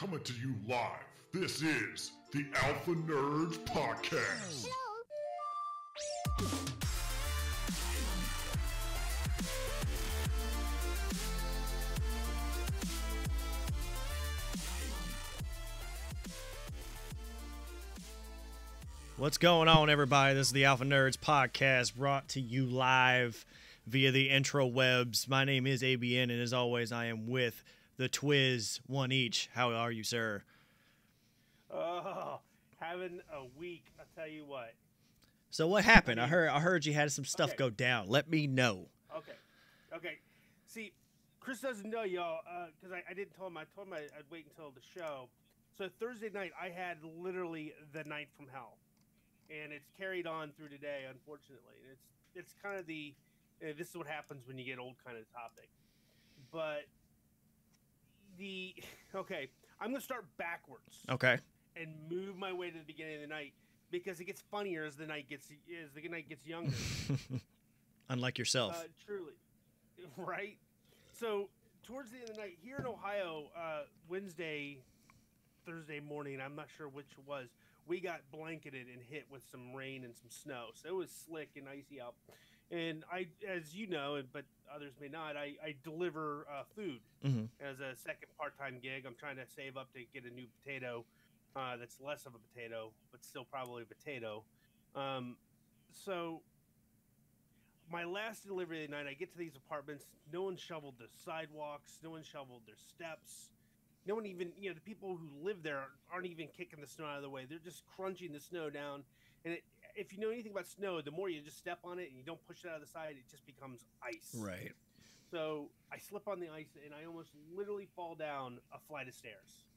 coming to you live. This is the Alpha Nerds Podcast. What's going on, everybody? This is the Alpha Nerds Podcast, brought to you live via the intro webs. My name is ABN, and as always, I am with the Twiz, one each. How are you, sir? Oh, having a week, I'll tell you what. So what happened? I heard you had some stuff Okay. go down. Let me know. Okay. See, Chris doesn't know, y'all, because I didn't tell him. I told him I'd wait until the show. So Thursday night, I had literally the night from hell. And it's carried on through today, unfortunately. It's kind of the this is what happens when you get old kind of topic. But okay, I'm gonna start backwards. Okay. And move my way to the beginning of the night because it gets funnier as the night gets younger. Unlike yourself. Truly, right? So towards the end of the night here in Ohio, Thursday morning, I'm not sure which it was. We got blanketed and hit with some rain and some snow. So it was slick and icy out. And I, as you know, but others may not, I deliver food as a second part-time gig. I'm trying to save up to get a new potato that's less of a potato, but still probably a potato. So my last delivery of the night, I get to these apartments. No one shoveled the sidewalks. No one shoveled their steps. No one even, the people who live there aren't even kicking the snow out of the way. They're just crunching the snow down. And if you know anything about snow, the more you just step on it and you don't push it out of the side, it just becomes ice. Right. So I slip on the ice and I almost literally fall down a flight of stairs.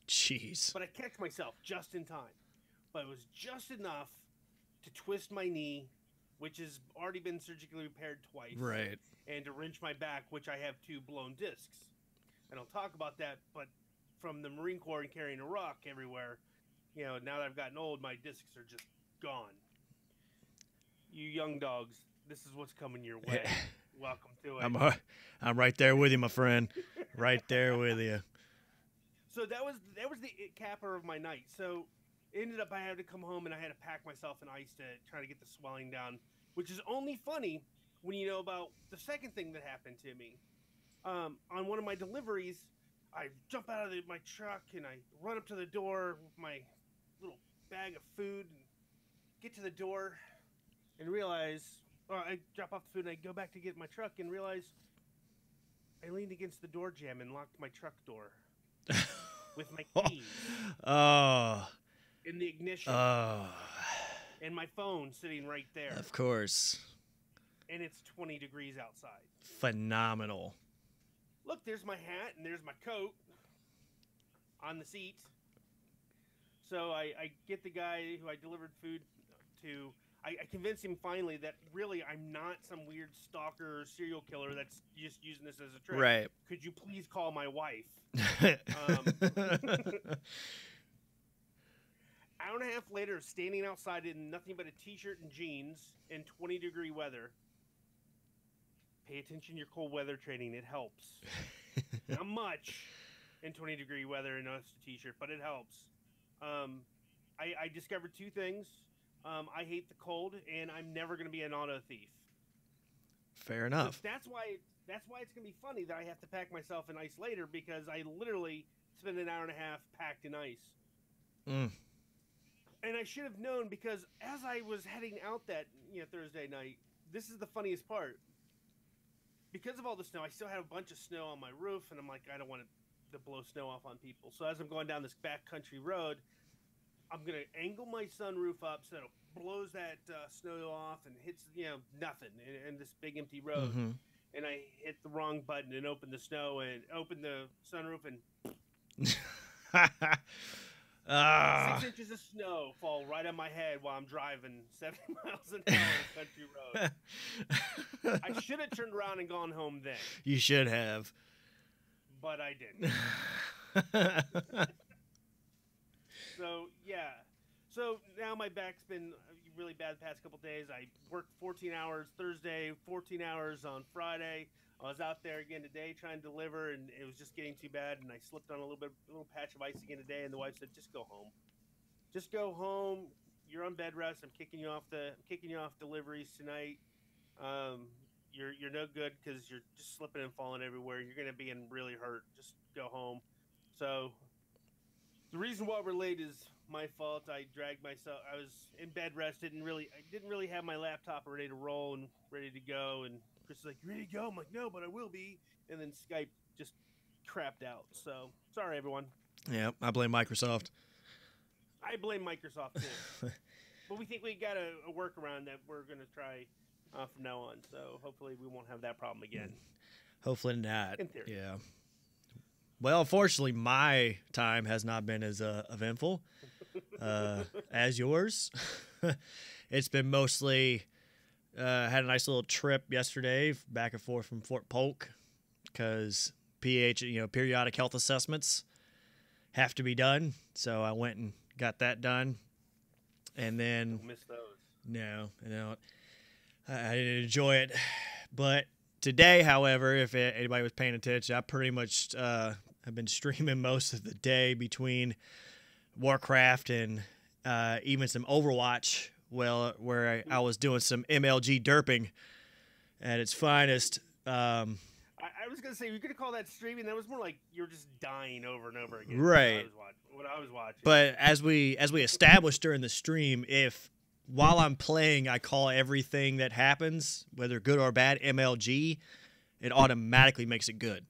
Jeez. But I catch myself just in time. But it was just enough to twist my knee, which has already been surgically repaired twice. Right. And to wrench my back, which I have 2 blown discs. And I'll talk about that, but from the Marine Corps and carrying a rock everywhere, now that I've gotten old, my discs are just gone. You young dogs, this is what's coming your way. Welcome to it. I'm right there with you, my friend. Right there with you. So that was the capper of my night. So it ended up I had to come home and I had to pack myself in ice to try to get the swelling down, which is only funny when you know about the second thing that happened to me. On one of my deliveries, I jump out of my truck and I run up to the door with my little bag of food and get to the door and realize, I drop off the food and I go back to get my truck and realize I leaned against the door jamb and locked my truck door with my keys in the ignition and my phone sitting right there. Of course. And it's 20 degrees outside. Phenomenal. Look, there's my hat and there's my coat on the seat. So I get the guy who I delivered food to. I convince him finally that really I'm not some weird stalker or serial killer that's just using this as a trick. Right. Could you please call my wife? Hour and a half later, standing outside in nothing but a t-shirt and jeans in 20-degree weather. Pay attention to your cold weather training. It helps. Not much in 20-degree weather in a t-shirt, but it helps. I discovered 2 things. I hate the cold, and I'm never going to be an auto thief. Fair enough. So that's why it's going to be funny that I have to pack myself in ice later because I literally spent an hour and a half packed in ice. And I should have known because as I was heading out that Thursday night, this is the funniest part. Because of all the snow, I still had a bunch of snow on my roof, and I'm like, I don't want to blow snow off on people. So as I'm going down this backcountry road, I'm going to angle my sunroof up so it blows that snow off and hits, nothing in this big empty road. Mm-hmm. And I hit the wrong button and open the sunroof and 6 inches of snow fall right on my head while I'm driving 70 miles an hour on a country road. I should have turned around and gone home then. You should have. But I didn't. So So now my back's been really bad the past couple days. I worked 14 hours Thursday, 14 hours on Friday. I was out there again today trying to deliver, and it was just getting too bad. And I slipped on a little patch of ice again today. And the wife said, "Just go home. Just go home. You're on bed rest. I'm kicking you off deliveries tonight. You're no good because you're just slipping and falling everywhere. You're gonna be really hurt. Just go home." So the reason why we're late is my fault. I dragged myself. I was in bed rest. I didn't really have my laptop ready to roll and ready to go. And Chris is like, "You ready to go?" I'm like, "No, but I will be." And then Skype just crapped out. So sorry, everyone. Yeah, I blame Microsoft. I blame Microsoft too. But we think we got a workaround that we're gonna try from now on. So hopefully we won't have that problem again. Hopefully not. In theory. Yeah. Well, unfortunately, my time has not been as eventful as yours. It's been mostly had a nice little trip yesterday back and forth from Fort Polk because periodic health assessments have to be done. So I went and got that done, and then Don't miss those. no, I didn't enjoy it. But today, however, if anybody was paying attention, I pretty much have been streaming most of the day between Warcraft and even some Overwatch. Well, where I was doing some MLG derping at its finest. I was gonna say we could call that streaming. That was more like you're just dying over and over again. Right. What I was watching. But as we established during the stream, if while I'm playing I call everything that happens, whether good or bad, MLG, it automatically makes it good.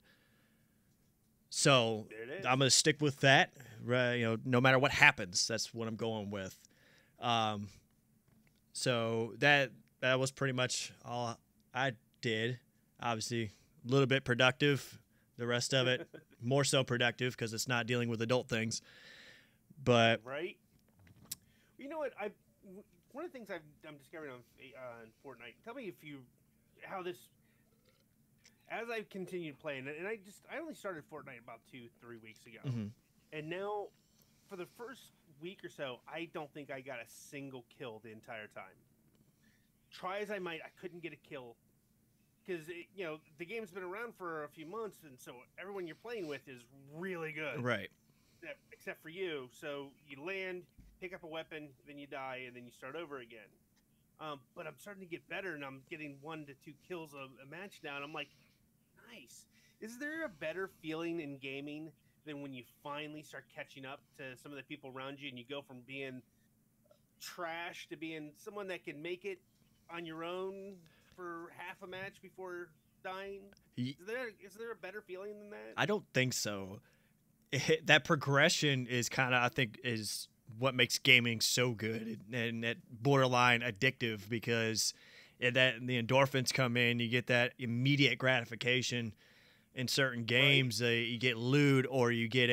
So There it is. I'm gonna stick with that. No matter what happens, that's what I'm going with. So that was pretty much all I did. Obviously, a little bit productive. The rest of it more so productive because it's not dealing with adult things. But Right. You know what? One of the things I'm discovering on Fortnite. Tell me how this. As I've continued playing, and I only started Fortnite about 2-3 weeks ago, Mhm. and now for the first week or so, I don't think I got a single kill the entire time. Try as I might, I couldn't get a kill because the game's been around for a few months, and so everyone you're playing with is really good, right. except for you. So you land, pick up a weapon, then you die, and then you start over again. But I'm starting to get better, and I'm getting 1 to 2 kills a match now, and I'm like, nice. Is there a better feeling in gaming than when you finally start catching up to some of the people around you, and you go from being trash to being someone that can make it on your own for half a match before dying? Is there a better feeling than that? I don't think so. That progression is kind of, I think, is what makes gaming so good and that borderline addictive because the endorphins come in, you get that immediate gratification in certain games. Right. You get loot or you get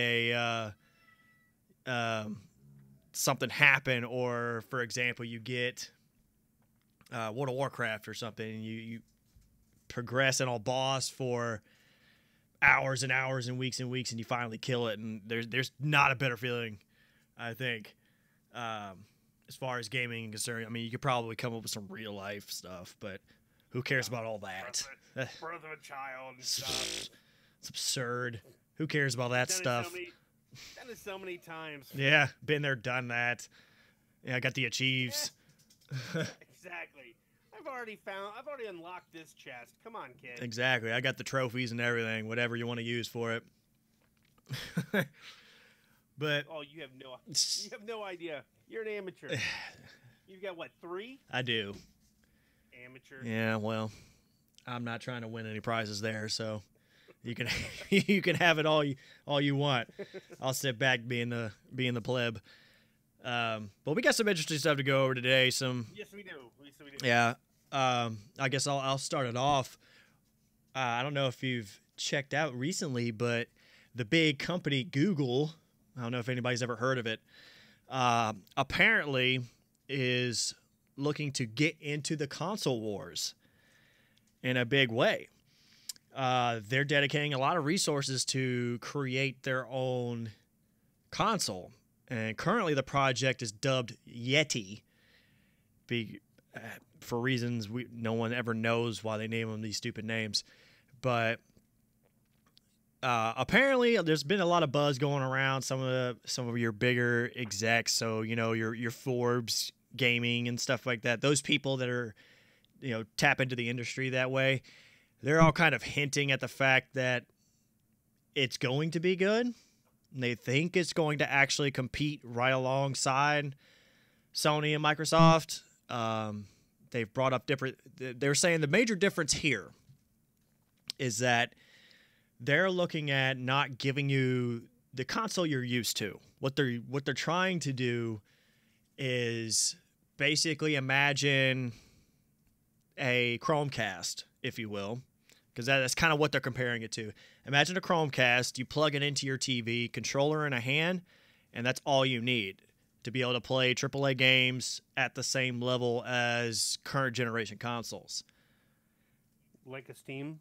something happen, or for example, you get World of Warcraft or something, and you progress in a boss for hours and hours and weeks, and you finally kill it, and there's not a better feeling, I think, as far as gaming is concerned. I mean, you could probably come up with some real life stuff, but who cares about all that? Birth of a child and stuff. It's absurd. Who cares about that stuff? Done it so many times. Yeah, been there, done that. Yeah, I got the achieves. Exactly. I've already unlocked this chest. Come on, kid. Exactly. I got the trophies and everything, whatever you want to use for it. But oh, you have no idea. You're an amateur. You've got what, 3? I do. Amateur. Yeah, well, I'm not trying to win any prizes there, so you can you can have it all you want. I'll sit back being the pleb. But we got some interesting stuff to go over today. Yes, we do. Yeah. I guess I'll start it off. I don't know if you've checked out recently, but the big company Google, I don't know if anybody's ever heard of it, apparently is looking to get into the console wars in a big way. They're dedicating a lot of resources to create their own console. And currently the project is dubbed Yeti for reasons no one ever knows why they name them these stupid names. But apparently there's been a lot of buzz going around some of your bigger execs, so your Forbes gaming and stuff like that. Those people that are tap into the industry that way, they're all kind of hinting at the fact that it's going to be good. And they think it's going to actually compete right alongside Sony and Microsoft. They've brought up they're saying the major difference here is that they're looking at not giving you the console you're used to. What they're trying to do is basically imagine a Chromecast, if you will, because that's kind of what they're comparing it to. Imagine a Chromecast, you plug it into your TV, controller in a hand, and that's all you need to be able to play AAA games at the same level as current generation consoles. Like a Steam?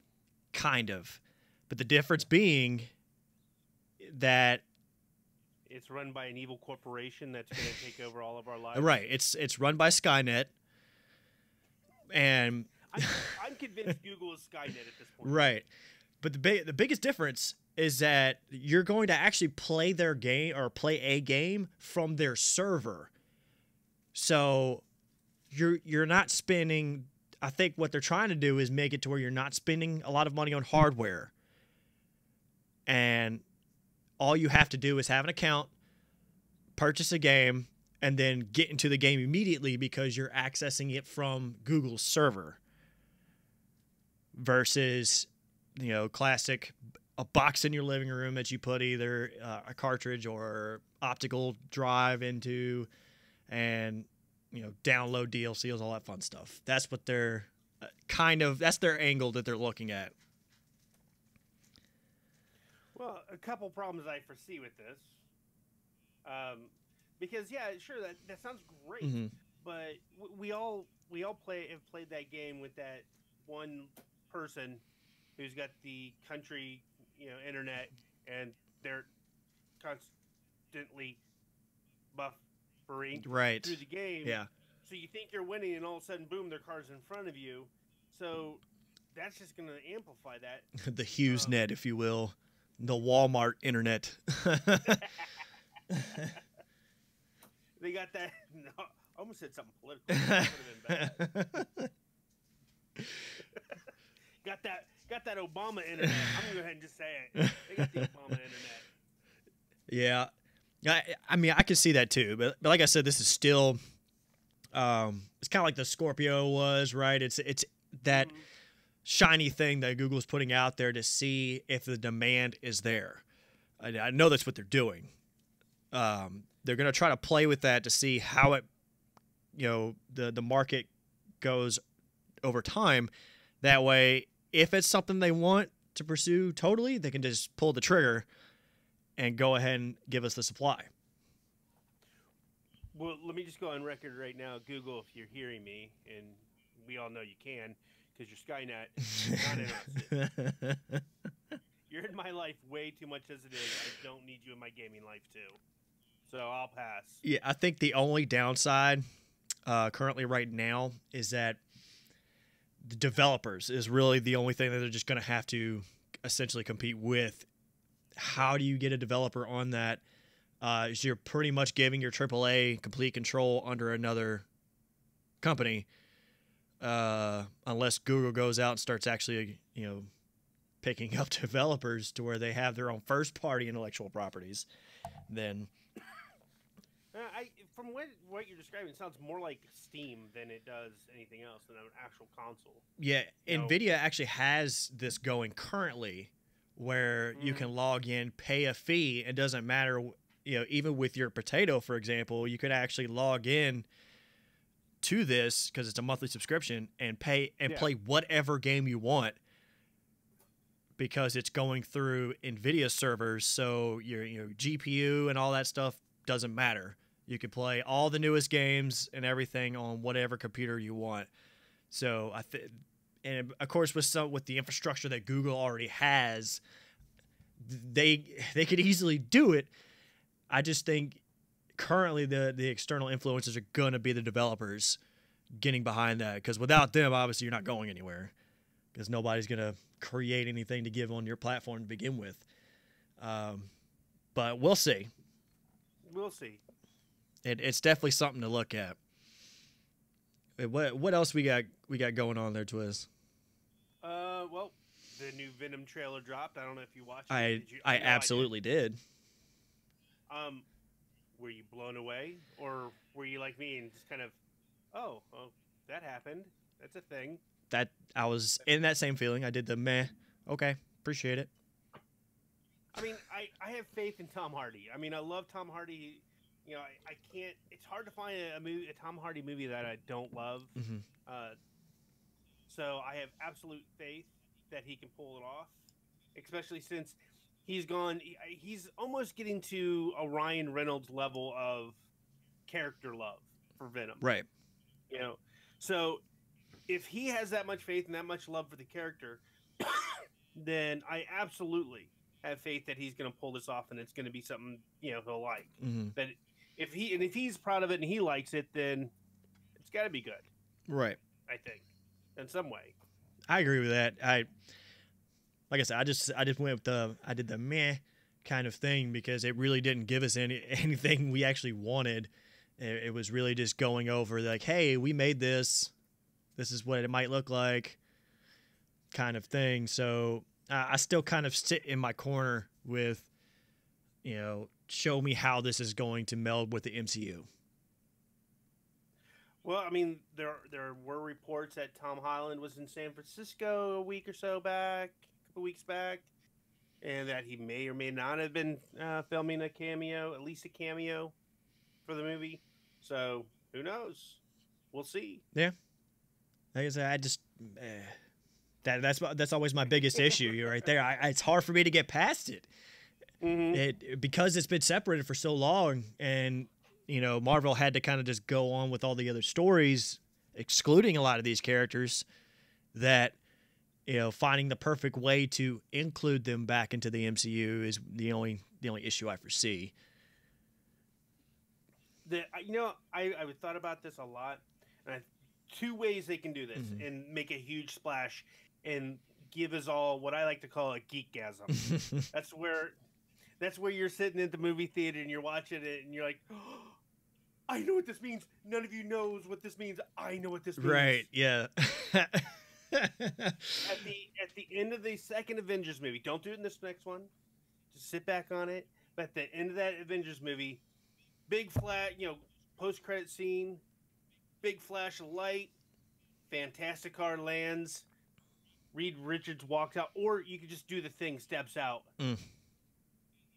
Kind of. But the difference being that it's run by an evil corporation that's going to take over all of our lives. Right. It's run by Skynet. And I'm convinced Google is Skynet at this point. Right. But the biggest difference is that you're going to actually play their game or play a game from their server. So you're not spending, I think what they're trying to do is make it to where you're not spending a lot of money on hardware. And all you have to do is have an account, purchase a game, and then get into the game immediately because you're accessing it from Google's server. Versus, classic, a box in your living room that you put either a cartridge or optical drive into and, download DLCs, all that fun stuff. That's what they're that's their angle that they're looking at. Well, a couple problems I foresee with this. Because sure, that sounds great, Mm-hmm. but we all have played that game with that one person who's got the country, internet, and they're constantly buffering Right. through the game. Yeah. So you think you're winning, and all of a sudden, boom, their car's in front of you. So that's just going to amplify that. The HughesNet, if you will. The Walmart internet. They got that. No, I almost said something political. That would have been bad. Got that Obama internet. I'm gonna go ahead and just say it. They got the Obama internet. Yeah. I mean, I can see that too. But like I said, this is still, it's kind of like the Scorpio was, right? It's that shiny thing that Google's putting out there to see if the demand is there. I know that's what they're doing. They're going to try to play with that to see how it, the market goes over time. That way, if it's something they want to pursue totally, they can just pull the trigger and go ahead and give us the supply. Well, let me just go on record right now, Google, if you're hearing me, and we all know you can, because you're Skynet, not interested. You're in my life way too much as it is. I don't need you in my gaming life, too. So I'll pass. Yeah, I think the only downside currently right now is that the developers is really the only thing that they're just going to have to essentially compete with. How do you get a developer on that? So you're pretty much giving your AAA complete control under another company, unless Google goes out and starts actually, picking up developers to where they have their own first-party intellectual properties. Then, from what you're describing, it sounds more like Steam than it does anything else than an actual console. Yeah, NVIDIA actually has this going currently, where you can log in, pay a fee. It doesn't matter, even with your Potato, for example, you could actually log in to this because it's a monthly subscription and pay and play whatever game you want because it's going through NVIDIA servers. So your GPU and all that stuff doesn't matter. You can play all the newest games and everything on whatever computer you want. So and of course with the infrastructure that Google already has, they could easily do it. I just think currently the external influencers are gonna be the developers getting behind that, because without them, obviously, you're not going anywhere, because nobody's gonna create anything to give on your platform to begin with. But we'll see. We'll see. It's definitely something to look at. What else we got going on there, Twiz? Well, the new Venom trailer dropped. I don't know if you watched it. I absolutely did. Were you blown away, or were you like me and just kind of, oh, that happened. That's a thing. That I was in that same feeling. I did the meh. Okay, appreciate it. I mean, I have faith in Tom Hardy. I mean, I love Tom Hardy. You know, I can't. It's hard to find a Tom Hardy movie that I don't love. Mm-hmm. So I have absolute faith that he can pull it off, especially since he's gone. He's almost getting to a Ryan Reynolds level of character love for Venom. Right. You know, so if he has that much faith and that much love for the character, then I absolutely have faith that he's going to pull this off, and it's going to be something he'll like. Mm-hmm. That if he's proud of it and he likes it, then it's got to be good. Right. I think, in some way. I agree with that. Like I said, I just went with I did the meh kind of thing, because it really didn't give us anything we actually wanted. It was really just going over like, hey, we made this. This is what it might look like, kind of thing. So I still kind of sit in my corner with, show me how this is going to meld with the MCU. Well, I mean, there were reports that Tom Holland was in San Francisco a couple weeks back, and that he may or may not have been filming at least a cameo for the movie. So who knows? We'll see. Yeah. Like I said, that's always my biggest issue. You're right there. It's hard for me to get past it. Mm-hmm. Because it's been separated for so long, and Marvel had to kind of just go on with all the other stories, excluding a lot of these characters, that finding the perfect way to include them back into the MCU is the only issue I foresee. I've thought about this a lot, and two ways they can do this and make a huge splash and give us all what I like to call a geekgasm. That's where you're sitting at the movie theater and you're watching it and you're like, oh, I know what this means. None of you knows what this means. I know what this means. Right? Yeah. At the end of the second Avengers movie, don't do it in this next one. Just sit back on it. But at the end of that Avengers movie, big flat, post-credit scene, big flash of light, Fantastic Car lands, Reed Richards walks out, or you could just do the thing, steps out. And,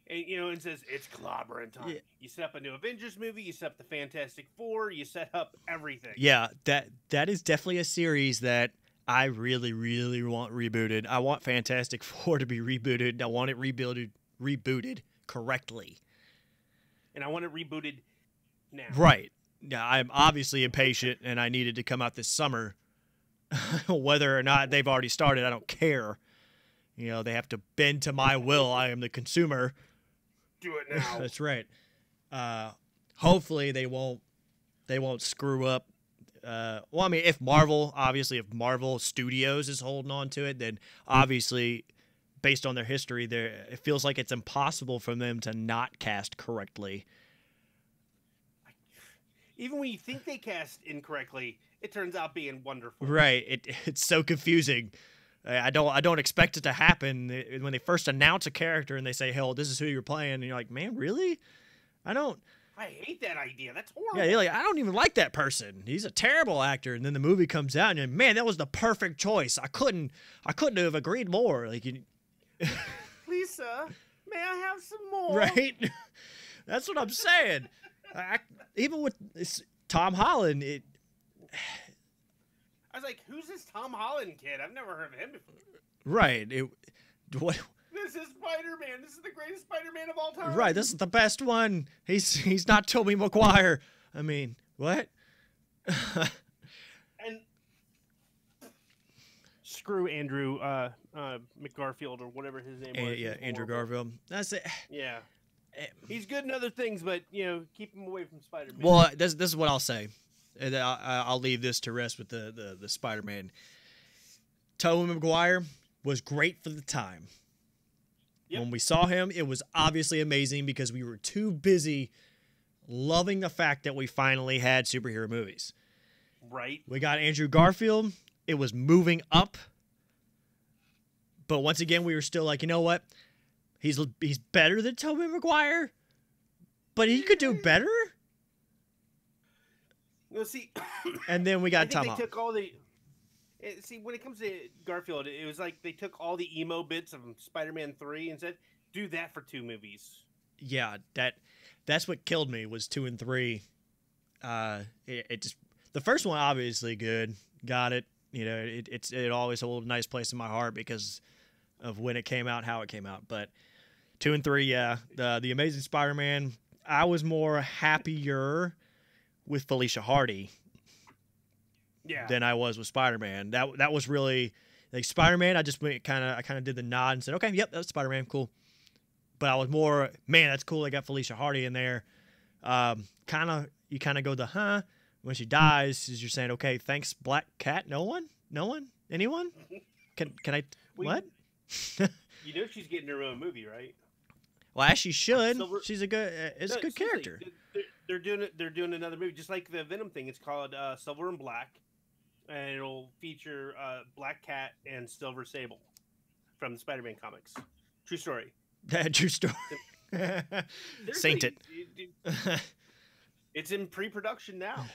and says, it's clobbering time. Yeah. You set up a new Avengers movie, you set up the Fantastic Four, you set up everything. Yeah, that is definitely a series that I really, really want rebooted. I want Fantastic Four to be rebooted. I want it rebooted correctly. And I want it rebooted now. Right. Yeah, I'm obviously impatient, and I needed to come out this summer. Whether or not they've already started, I don't care. They have to bend to my will. I am the consumer. Do it now. That's right. Hopefully they won't screw up. Well, I mean, if Marvel Studios is holding on to it, then obviously, based on their history, it feels like it's impossible for them to not cast correctly. Even when you think they cast incorrectly, it turns out being wonderful. Right. It's so confusing. I don't expect it to happen when they first announce a character and they say, "Hell, this is who you're playing," and you're like, "Man, really? I hate that idea. That's horrible." Yeah, you're like, I don't even like that person. He's a terrible actor. And then the movie comes out, and you're like, man, that was the perfect choice. I couldn't have agreed more. Like, please, sir, may I have some more? Right? That's what I'm saying. Even with Tom Holland, I was like, who's this Tom Holland kid? I've never heard of him before. Right. This is Spider-Man. This is the greatest Spider-Man of all time. Right. This is the best one. He's not Tobey Maguire. I mean, what? And screw Andrew McGarfield or whatever his name was. Yeah, Andrew Garfield. That's it. Yeah. He's good in other things, but keep him away from Spider-Man. Well, this is what I'll say, and I'll leave this to rest with the Spider-Man. Tobey Maguire was great for the time. Yep. When we saw him, it was obviously amazing because we were too busy loving the fact that we finally had superhero movies. Right. We got Andrew Garfield. It was moving up. But once again, we were still like, you know what? He's better than Tobey Maguire, but he could do better. Well, see, and then we got Tom they Holland. took all the. See, when it comes to Garfield, it was like they took all the emo bits of Spider-Man 3 and said, "Do that for 2 movies." Yeah, that's what killed me was 2 and 3. It just the first one obviously good, got it. It always holds a nice place in my heart because of when it came out, how it came out. But 2 and 3, yeah, the Amazing Spider-Man. I was more happier with Felicia Hardy. Yeah. Than I was with Spider-Man. That was really like Spider-Man. I just kind of did the nod and said, okay, yep, that's Spider-Man, cool. But I was more, man, that's cool. They got Felicia Hardy in there. You kind of go the when she dies. Is you're saying, okay, thanks, Black Cat. No one, anyone. Can I? What? She's getting her own movie, right? Well, as she should. She's a good. It's a good character. They're doing it. They're doing another movie, just like the Venom thing. It's called Silver and Black. And it'll feature Black Cat and Silver Sable from the Spider-Man comics. True story. True story. Saint it. It's in pre-production now.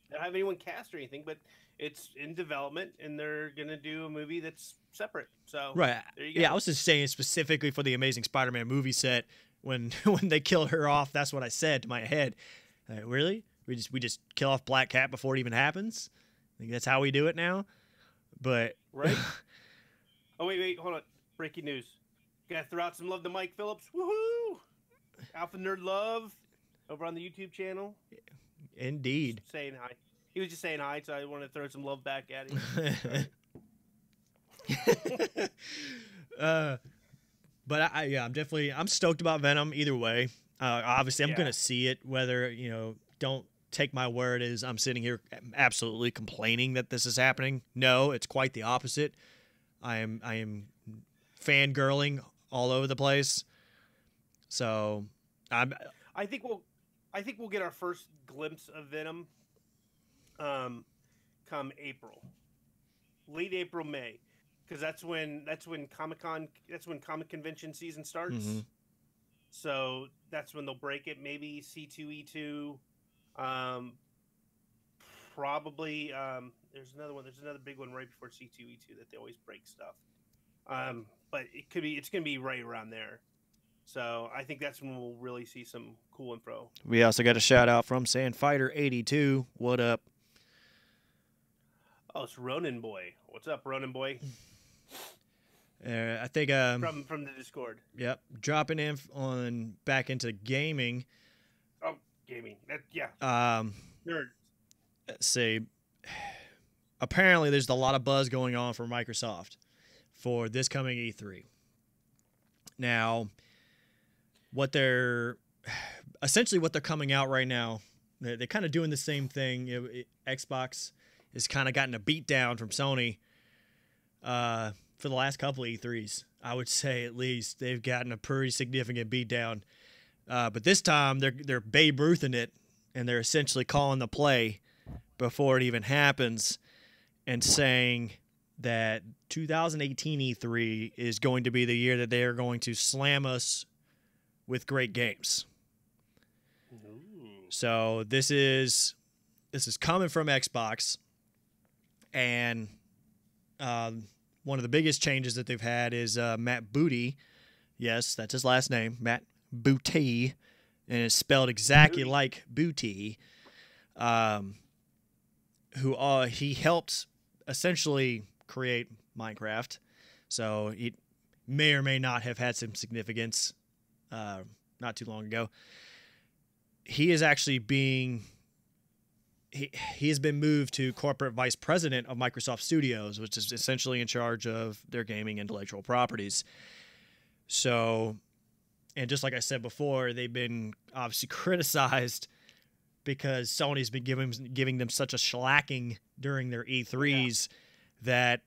They don't have anyone cast or anything, but it's in development, and they're going to do a movie that's separate. So right. There you go. Yeah, I was just saying specifically for the Amazing Spider-Man movie set, when they killed her off, that's what I said to my head. Really? We just kill off Black Cat before it even happens? I think that's how we do it now. But right. Oh wait, hold on. Breaking news. Gotta throw out some love to Mike Phillips. Woohoo! Alpha Nerd Love over on the YouTube channel. Indeed. Just saying hi. He was just saying hi, so I want to throw some love back at him. But I'm stoked about Venom either way. Obviously, I'm gonna see it. Whether don't take my word as I'm sitting here absolutely complaining that this is happening. No, it's quite the opposite. I am fangirling all over the place. So I think we'll get our first glimpse of Venom come April. Late April, May. Because that's when comic convention season starts. Mm-hmm. So that's when they'll break it. Maybe C2E2. Probably there's another one. There's another big one right before C2E2 that they always break stuff. But it's gonna be right around there. So I think that's when we'll really see some cool info. We also got a shout out from Sandfighter82. What up? Oh, it's Ronin Boy. What's up, Ronin Boy? I think from the Discord. Yep, dropping in back into gaming. Oh, gaming. Yeah. Nerd. Let's see. Apparently, there's a lot of buzz going on for Microsoft for this coming E3. Now, what they're coming out right now, they're kind of doing the same thing. Xbox has kind of gotten a beat down from Sony for the last couple of E3s. I would say at least they've gotten a pretty significant beat down. But this time they're Babe Ruthing it, and they're essentially calling the play before it even happens and saying that 2018 E3 is going to be the year that they are going to slam us with great games. Ooh. So this is coming from Xbox, and one of the biggest changes that they've had is Matt Booty. Yes, that's his last name, Matt Booty, and it's spelled exactly like Booty. He helped essentially create Minecraft, so it may or may not have had some significance not too long ago. He is actually he has been moved to corporate vice president of Microsoft Studios, which is essentially in charge of their gaming intellectual properties. So And just like I said before, they've been obviously criticized because Sony's been giving them such a shellacking during their E3s that,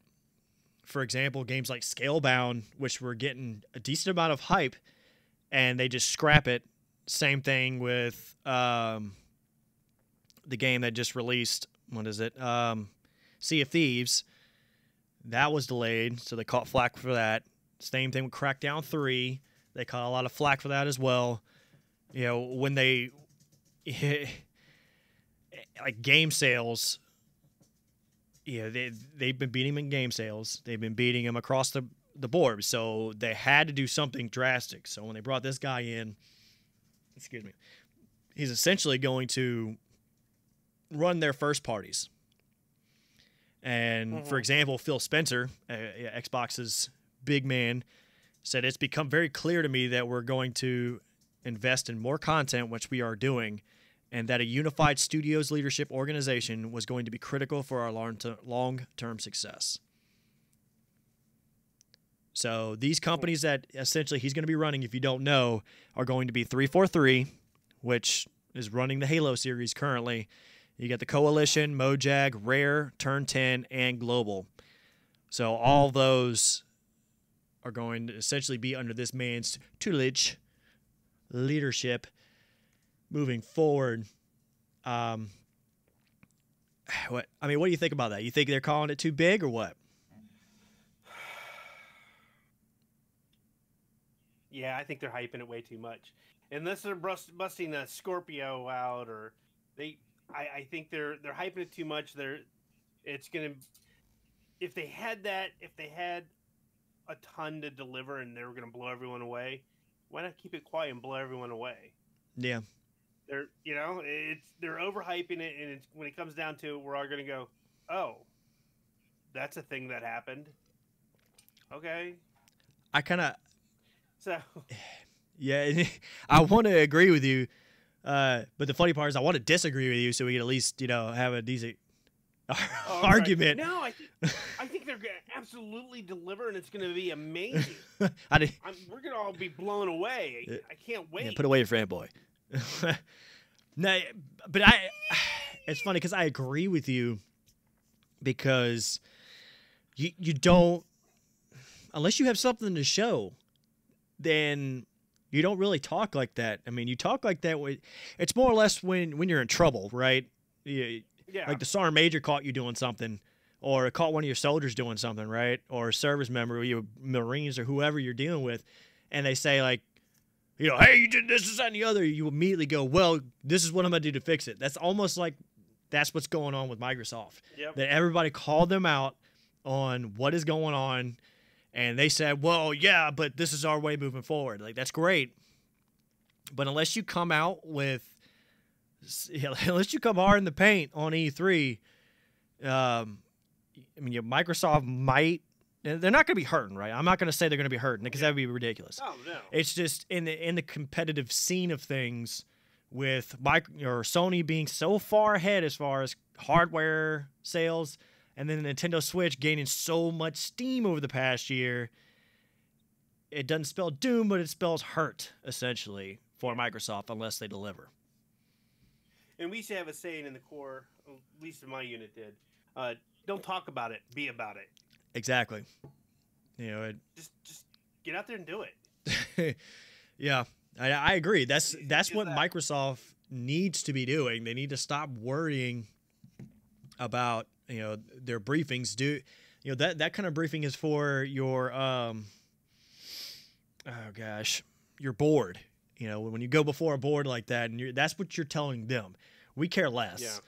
for example, games like Scalebound, which were getting a decent amount of hype, and they just scrap it. Same thing with the game that just released. What is it? Sea of Thieves. That was delayed, so they caught flack for that. Same thing with Crackdown 3. They caught a lot of flack for that as well. You know, when they like game sales, you know, they've been beating them in game sales. They've been beating them across the board. So they had to do something drastic. So when they brought this guy in, excuse me, he's essentially going to run their first parties. And for example, Phil Spencer, Xbox's big man, said it's become very clear to me that we're going to invest in more content, which we are doing, and that a unified studios leadership organization was going to be critical for our long-term success. So these companies that essentially he's going to be running, if you don't know, are going to be 343, which is running the Halo series currently. You got the Coalition, Mojang, Rare, Turn 10, and Global. So all those are going to essentially be under this man's tutelage, leadership, moving forward. What do you think about that? You think they're calling it too big or what? Yeah, I think they're hyping it way too much. Unless they're busting a Scorpio out, or I think they're hyping it too much. It's gonna. If they had a ton to deliver and they were gonna blow everyone away, why not keep it quiet and blow everyone away? Yeah. They're overhyping it, and when it comes down to it, we're all gonna go, oh, that's a thing that happened. Okay. Yeah, I want to agree with you, but the funny part is I want to disagree with you so we can at least have a decent argument. Right. No, I think they're gonna absolutely deliver, and it's gonna be amazing. We're gonna all be blown away. I can't wait. Yeah, put away your fanboy. No, but it's funny because I agree with you, because you don't, unless you have something to show, then you don't really talk like that. I mean, you talk like that it's more or less when you're in trouble, right? Yeah. Like the Sergeant Major caught you doing something, or caught one of your soldiers doing something, right? Or a service member, or your Marines, or whoever you're dealing with, and they say like, hey, you did this, and the other. You immediately go, well, this is what I'm going to do to fix it. That's almost like that's what's going on with Microsoft. Yep. That everybody called them out on what is going on, and they said, well, yeah, but this is our way moving forward. Like, that's great. But unless you come out with, unless you come hard in the paint on E3, Microsoft might, they're not going to be hurting, right? I'm not going to say they're going to be hurting, because that would be ridiculous. Oh, no. It's just in the competitive scene of things, with Sony being so far ahead as far as hardware sales, and then the Nintendo Switch gaining so much steam over the past year, it doesn't spell doom, but it spells hurt, essentially, for Microsoft, unless they deliver. And we used to have a saying in the Corps, at least in my unit did, don't talk about it, be about it. Exactly. Just get out there and do it. Yeah, I agree. That's what Microsoft needs to be doing. They need to stop worrying about their briefings. That kind of briefing is for your your board. When you go before a board like that, and that's what you're telling them. We care less. Yeah.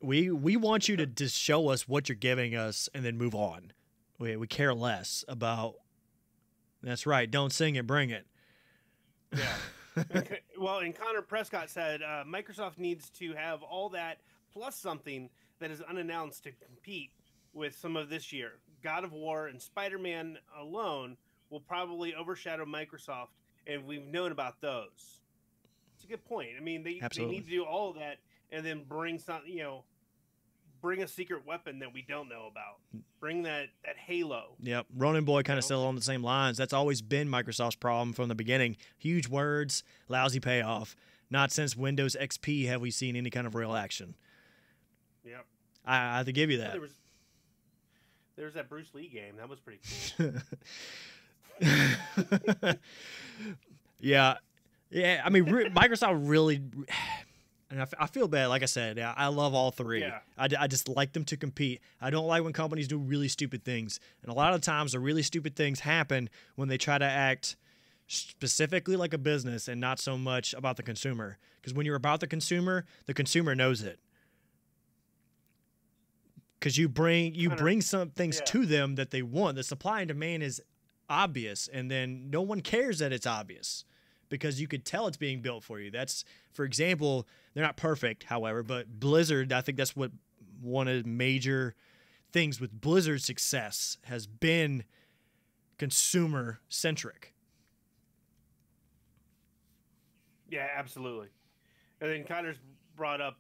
We want you to just show us what you're giving us and then move on. We care less about. That's right. Don't sing it, bring it. Yeah. Well, and Connor Prescott said Microsoft needs to have all that plus something that is unannounced to compete with some of this year. God of War and Spider-Man alone will probably overshadow Microsoft, and we've known about those. It's a good point. I mean, they need to do all of that and then bring bring a secret weapon that we don't know about. Bring that Halo. Yep. Ronin Boy kind of still on the same lines. That's always been Microsoft's problem from the beginning. Huge words, lousy payoff. Not since Windows XP have we seen any kind of real action. Yep. I have to give you that. There was that Bruce Lee game. That was pretty cool. Yeah. I mean, Microsoft really, and I feel bad. Like I said, I love all three. Yeah. I just like them to compete. I don't like when companies do really stupid things, and a lot of times the really stupid things happen when they try to act specifically like a business and not so much about the consumer. Because when you're about the consumer knows it. Because you bring some things to them that they want. The supply and demand is obvious, and then no one cares that it's obvious because you could tell it's being built for you. That's, for example, they're not perfect, however, but Blizzard, I think that's what one of the major things with Blizzard's success has been consumer centric. Yeah, absolutely. And then Connor's brought up,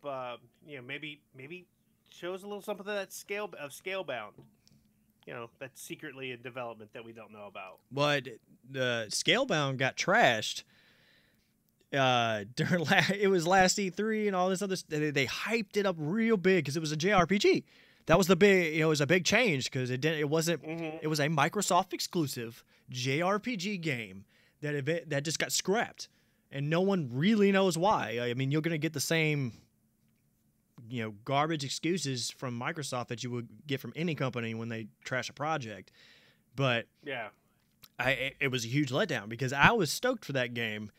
maybe shows a little something of that Scalebound. That's secretly in development that we don't know about. But the Scalebound got trashed during it was last E3 and all this other. They hyped it up real big because it was a JRPG. That was the big. It was a big change because it wasn't. It was a Microsoft exclusive JRPG game that just got scrapped, and no one really knows why. I mean, you're gonna get the same garbage excuses from Microsoft that you would get from any company when they trash a project. But yeah, it was a huge letdown because I was stoked for that game.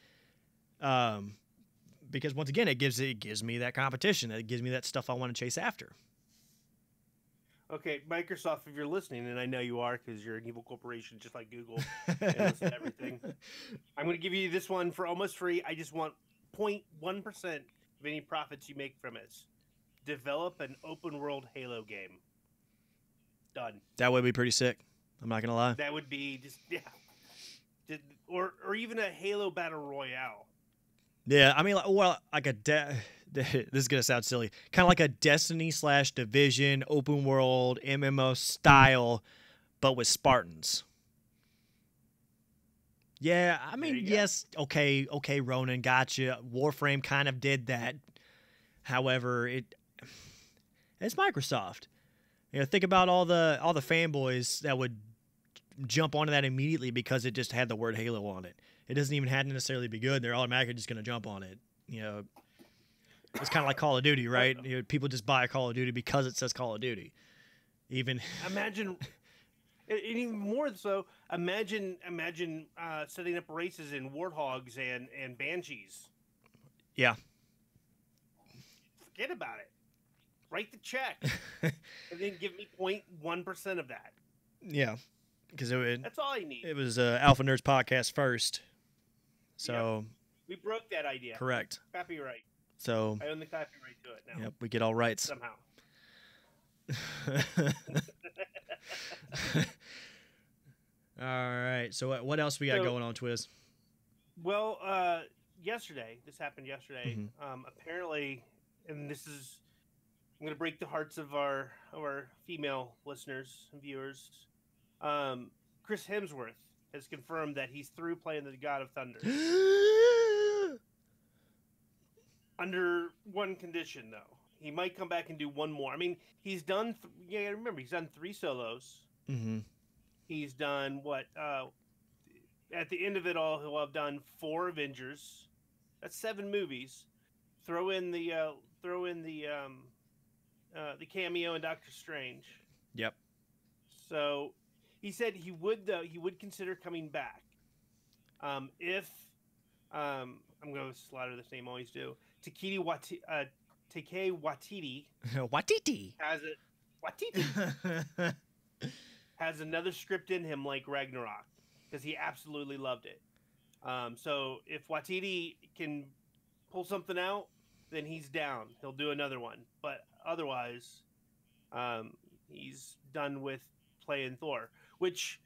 Because once again, it gives me that competition. It gives me that stuff I want to chase after. Okay, Microsoft, if you're listening, and I know you are because you're an evil corporation just like Google and listen to everything, I'm going to give you this one for almost free. I just want 0.1% of any profits you make from it. Develop an open world Halo game. Done. That would be pretty sick. I'm not gonna lie. That would be or even a Halo Battle Royale. Yeah, I mean, like this is gonna sound silly, kind of like a Destiny / Division open world MMO style, but with Spartans. Yeah, I mean, yes, okay, Ronan, gotcha. Warframe kind of did that. However, it's Microsoft. Think about all the fanboys that would jump onto that immediately because it just had the word Halo on it. It doesn't even have to necessarily be good. They're automatically just going to jump on it. It's kind of like Call of Duty, right? People just buy a Call of Duty because it says Call of Duty. Imagine, and even more so, imagine setting up races in Warthogs and Banshees. Yeah. Forget about it. Write the check, and then give me 0.1% of that. Yeah, because that's all I need. It was Alpha Nerds podcast first, so we broke that idea. Correct. Copyright. So I own the copyright to it now. Yep, we get all rights somehow. All right. So what else we got going on, Twiz? Well, this happened yesterday. Mm-hmm. Apparently, and this is. I'm going to break the hearts of our female listeners and viewers. Chris Hemsworth has confirmed that he's through playing the God of Thunder. Under one condition, though. He might come back and do one more. I mean, he's done... remember, he's done 3 solos. Mm-hmm. He's done, at the end of it all, he'll have done 4 Avengers. That's 7 movies. Throw in the cameo in Doctor Strange. Yep. So he said he would consider coming back. If I'm going to slaughter this name, always do. Taika Waititi. Waititi has another script in him like Ragnarok because he absolutely loved it. So if Waititi can pull something out, then he's down. He'll do another one. But otherwise, he's done with playing Thor, which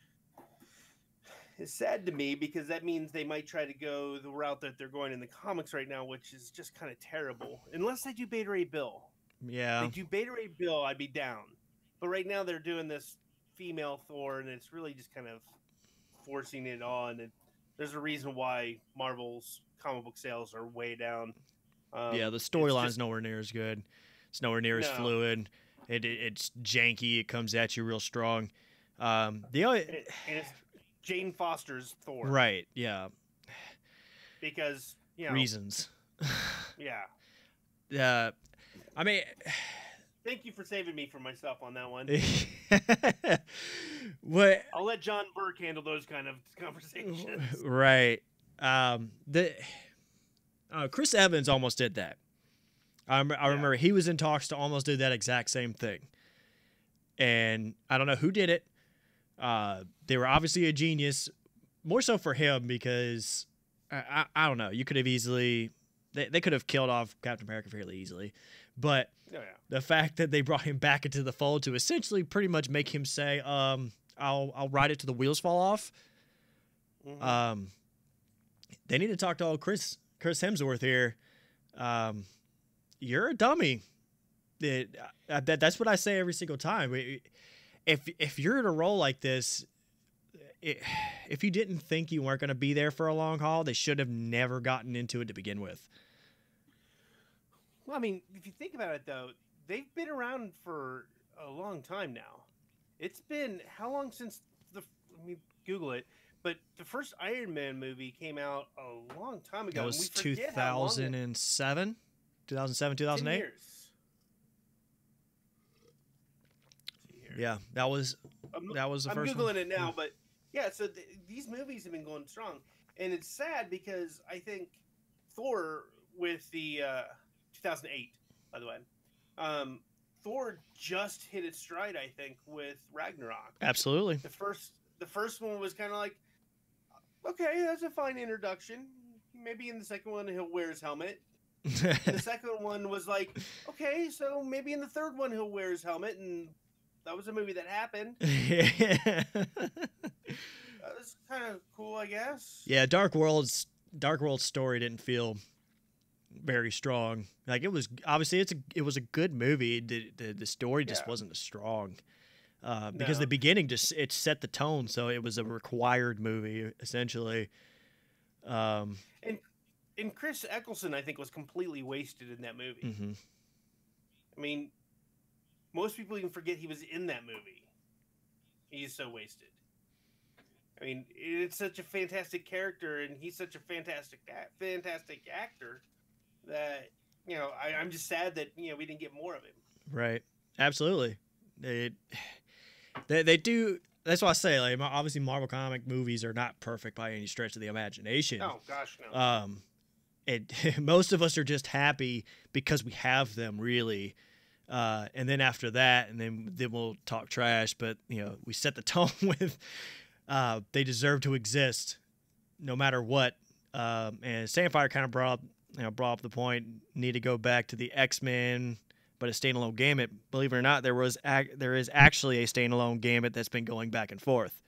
is sad to me because that means they might try to go the route that they're going in the comics right now, which is just kind of terrible. Unless they do Beta Ray Bill. Yeah. They do Beta Ray Bill, I'd be down. But right now they're doing this female Thor, and it's really just kind of forcing it on. And there's a reason why Marvel's comic book sales are way down. Yeah, the It's storyline's just nowhere near as good. It's nowhere near as no. fluid. It's janky. It comes at you real strong. The only And it's Jane Foster's Thor, right, yeah, because reasons. yeah. I mean, Thank you for saving me from myself on that one. what? I'll let John Burke handle those kind of conversations. Right. Chris Evans almost did that. I remember he was in talks to almost do that exact same thing. And I don't know who did it. They were obviously a genius, more so for him because I don't know. You could have easily, they could have killed off Captain America fairly easily. But the fact that they brought him back into the fold to essentially pretty much make him say, I'll ride it till the wheels fall off. Mm-hmm. They need to talk to old Chris Hemsworth here. You're a dummy. That's what I say every single time. If you're in a role like this, if you didn't think you weren't going to be there for a long haul, they should have never gotten into it to begin with. Well, I mean, if you think about it, though, they've been around for a long time now. It's been how long since let me Google it, but the first Iron Man movie came out a long time ago. That was 2007? 2007, 2008? 10 years. Yeah, that was the I'm first Googling one. it now, but yeah, so these movies have been going strong. And it's sad because I think Thor with the 2008, by the way, Thor just hit its stride, I think, with Ragnarok. Absolutely. The first one was kind of like, okay, that's a fine introduction. Maybe in the second one he'll wear his helmet. The second one was like, okay, so maybe in the third one he'll wear his helmet, and that was a movie that happened. That was kind of cool, I guess. Yeah, Dark World's story didn't feel very strong. Like it was obviously it was a good movie. The story just wasn't as strong. Because the beginning it set the tone, so it was a required movie essentially. And Chris Eccleston, I think, was completely wasted in that movie. Mm-hmm. I mean, most people even forget he was in that movie. He's so wasted. I mean, it's such a fantastic character, and he's such a fantastic actor that I'm just sad that we didn't get more of him. Right. Absolutely. They do. That's why I say, like, obviously Marvel comic movies are not perfect by any stretch of the imagination. Oh gosh, no. Most of us are just happy because we have them, really. And then after that, and then we'll talk trash. But we set the tone with they deserve to exist, no matter what. And Sandfire kind of brought up the point. Need to go back to the X-Men, but a standalone Gambit. Believe it or not, there is actually a standalone Gambit that's been going back and forth.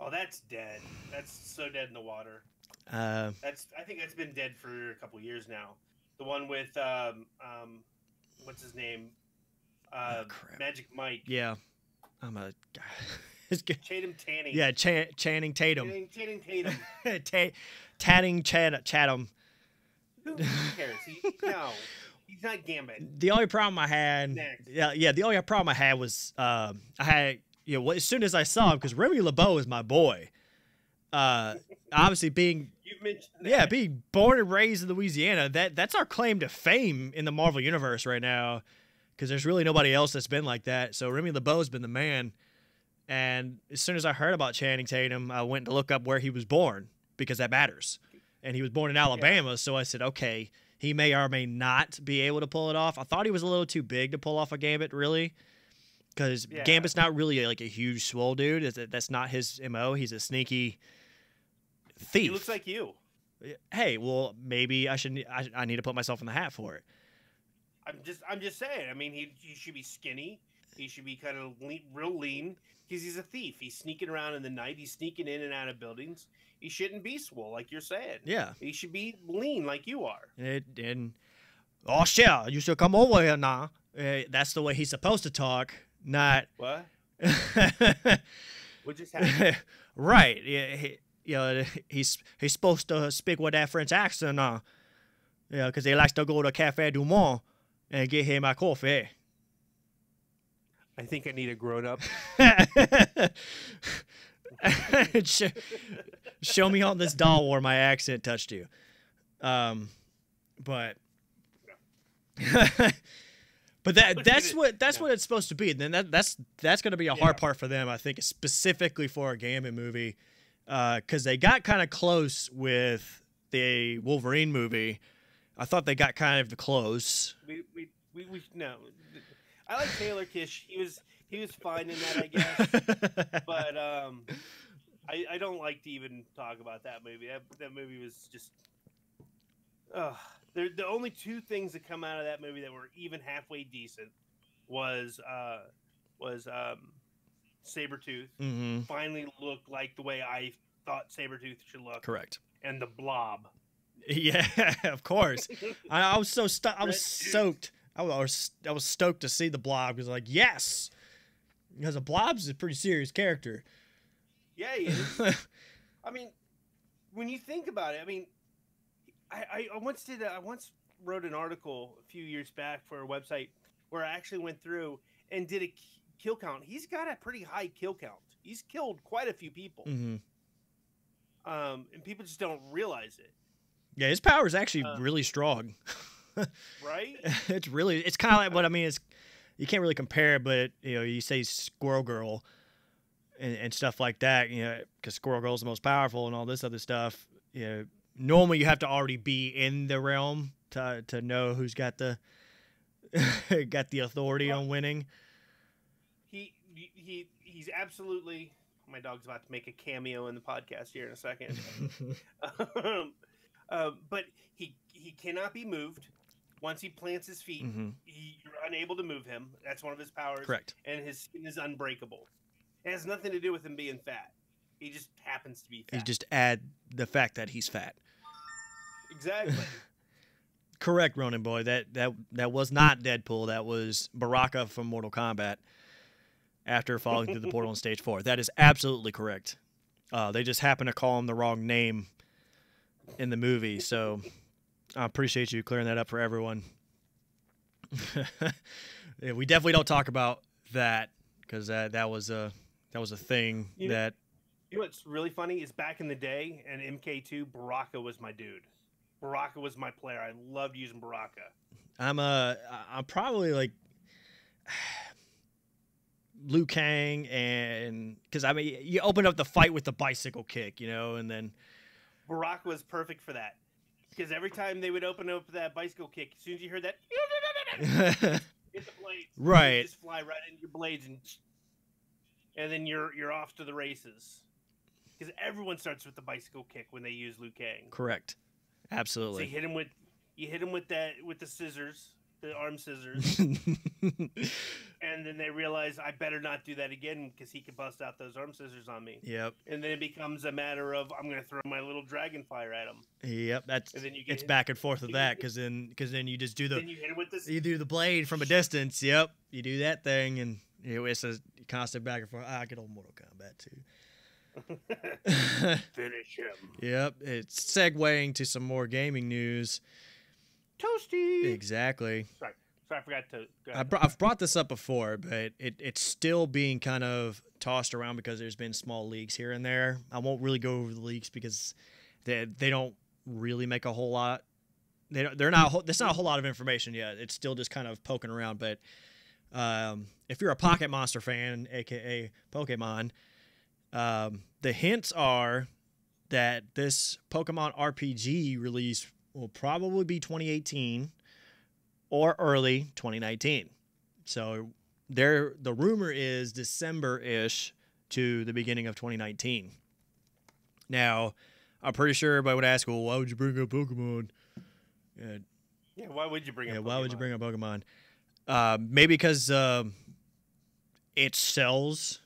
Oh, that's dead. That's so dead in the water. I think that's been dead for a couple years now. The one with what's his name? Magic Mike. Yeah, I'm a Tatum Tanning. Yeah, Channing Tatum. Channing Tatum. Tanning Chatham. Who cares? He's not Gambit. The only problem I had, Next. the only problem I had was I had as soon as I saw him, because Remy LeBeau is my boy. Obviously being You've mentioned that. Yeah, being born and raised in Louisiana, that's our claim to fame in the Marvel universe right now, because there's really nobody else that's been like that. So Remy LeBeau's been the man. And as soon as I heard about Channing Tatum, I went to look up where he was born, because that matters. And he was born in Alabama, so I said, okay, he may or may not be able to pull it off. I thought he was a little too big to pull off a Gambit, really, because Gambit's not really like a huge swole dude. That's not his MO. He's a sneaky thief. He looks like you. Hey, well, maybe I need to put myself in the hat for it. I'm just saying. I mean, he should be skinny. He should be kind of real lean, because he's a thief. He's sneaking around in the night. He's sneaking in and out of buildings. He shouldn't be swole, like you're saying. Yeah. He should be lean, like you are. And oh shit, you should come over here now. That's the way he's supposed to talk, not. What? What just happened? Right. Yeah, he's supposed to speak with that French accent now. Yeah, because he likes to go to Cafe Du Monde and get him a coffee. I think I need a grown up. Show me on this doll where my accent touched you. But that's what it's supposed to be. And then that's going to be a hard part for them, I think, specifically for a Gambit movie, because they got kind of close with the Wolverine movie. I thought they got kind of close. We no. I like Taylor Kitsch. He was fine in that, I guess. But I don't like to even talk about that movie. That movie was just. The only two things that come out of that movie that were even halfway decent was Sabretooth finally looked like the way I thought Sabretooth should look. Correct. And the Blob. Yeah, of course. I was so I was stoked. I was stoked to see the Blob because, like, yes, because the Blob's a pretty serious character. Yeah, he is. I mean, when you think about it, I mean, I once wrote an article a few years back for a website where I actually went through and did a kill count. He's got a pretty high kill count. He's killed quite a few people. And people just don't realize it. Yeah, his power is actually really strong. Right? It's kind of like what I mean. You can't really compare it, but you say Squirrel Girl and stuff like that. Because Squirrel Girl is the most powerful and all this other stuff. Normally you have to already be in the realm to know who's got the got the authority on winning. He's absolutely. My dog's about to make a cameo in the podcast here in a second. But he cannot be moved. Once he plants his feet, you're unable to move him. That's one of his powers. Correct. And his skin is unbreakable. It has nothing to do with him being fat. He just happens to be fat. You just add the fact that he's fat. Exactly. Correct, Ronin boy. That was not Deadpool. That was Baraka from Mortal Kombat after falling through the portal on stage 4. That is absolutely correct. They just happened to call him the wrong name in the movie, so I appreciate you clearing that up for everyone. Yeah, we definitely don't talk about that because that was a thing that. You know what's really funny is back in the day in MK2, Baraka was my dude. Baraka was my player. I loved using Baraka. I'm probably like Liu Kang, and because I mean you opened up the fight with the bicycle kick, and then Baraka was perfect for that because every time they would open up that bicycle kick, as soon as you heard that, hit the blades, right, just fly right into your blades, and then you're off to the races. Because everyone starts with the bicycle kick when they use Liu Kang. Correct, absolutely. So you hit him with the scissors, the arm scissors, and then they realize I better not do that again because he can bust out those arm scissors on me. Yep. And then it becomes a matter of I'm going to throw my little dragon fire at him. Yep. It's back and forth with that because then you just do then you hit him with this. You do the blade from a distance. Yep. You do that thing and it's a constant back and forth. I get on Mortal Kombat too. Finish him. Yep. It's segueing to some more gaming news. Toasty. Exactly. Sorry, I forgot to. I've brought this up before, but it's still being kind of tossed around because there's been small leaks here and there. I won't really go over the leaks because they don't really make a whole lot. They're not. There's not a whole lot of information yet. It's still just kind of poking around. But if you're a Pocket Monster fan, aka Pokemon. The hints are that this Pokemon RPG release will probably be 2018 or early 2019. So the rumor is December-ish to the beginning of 2019. Now, I'm pretty sure everybody would ask, well, why would you bring up Pokemon? Yeah, why would you bring up Pokemon? Why would you bring up Pokemon? Maybe because it sells...